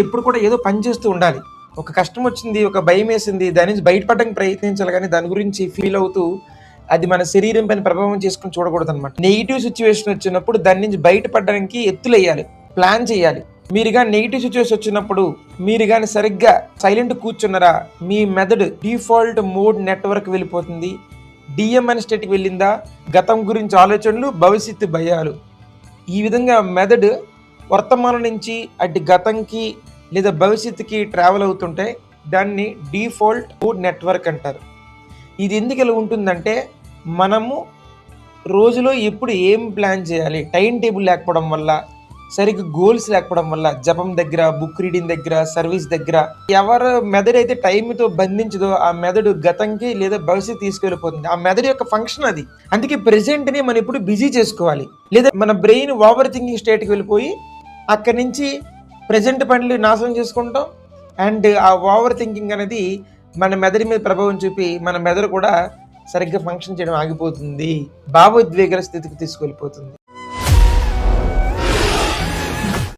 ఎప్పుడు కూడా ఏదో పని చేస్తూ ఉండాలి. ఒక కష్టం వచ్చింది, ఒక భయం వేసింది, దాని నుంచి బయటపడడానికి ప్రయత్నించాలి కానీ దాని గురించి ఫీల్ అవుతూ అది మన శరీరం పైన ప్రభావం చేసుకుని చూడకూడదు అనమాట. నెగిటివ్ సిచ్యువేషన్ వచ్చినప్పుడు దాని నుంచి బయటపడడానికి ఎత్తులేయాలి, ప్లాన్ చేయాలి. మీరు కానీ నెగిటివ్ సిచ్యువేషన్ వచ్చినప్పుడు మీరు కానీ సరిగ్గా సైలెంట్ కూర్చున్నారా, మీ మెదడు డిఫాల్ట్ మోడ్ నెట్వర్క్ వెళ్ళిపోతుంది. డిఎం అనే స్టేట్కి వెళ్ళిందా, గతం గురించి ఆలోచనలు, భవిష్యత్తు భయాలు. ఈ విధంగా మెదడు వర్తమానం నుంచి అటు గతంకి లేదా భవిష్యత్తుకి ట్రావెల్ అవుతుంటే దాన్ని డిఫాల్ట్ మోడ్ నెట్వర్క్ అంటారు. ఇది ఎందుకు ఇలా ఉంటుందంటే మనము రోజులో ఎప్పుడు ఏం ప్లాన్ చేయాలి, టైం టేబుల్ లేకపోవడం వల్ల, సరిగ్గా గోల్స్ లేకపోవడం వల్ల, జపం దగ్గర, బుక్ రీడింగ్ దగ్గర, సర్వీస్ దగ్గర ఎవరు మెదడు అయితే టైంతో బంధించదో ఆ మెదడు గతంకి లేదా భవిష్యత్తు తీసుకెళ్ళిపోతుంది. ఆ మెదడు యొక్క ఫంక్షన్ అది. అందుకే ప్రెజెంట్ని మనం ఎప్పుడు బిజీ చేసుకోవాలి. లేదా మన బ్రెయిన్ ఓవర్ థింకింగ్ స్టేట్కి వెళ్ళిపోయి అక్కడి నుంచి ప్రెజెంట్ పనులు నాశనం చేసుకుంటాం. అండ్ ఆ ఓవర్ థింకింగ్ అనేది మన మెదడు మీద ప్రభావం చూపి మన మెదడు కూడా సరిగ్గా ఫంక్షన్ చేయడం ఆగిపోతుంది, భావోద్వేగాల స్థితికి తీసుకెళ్ళిపోతుంది.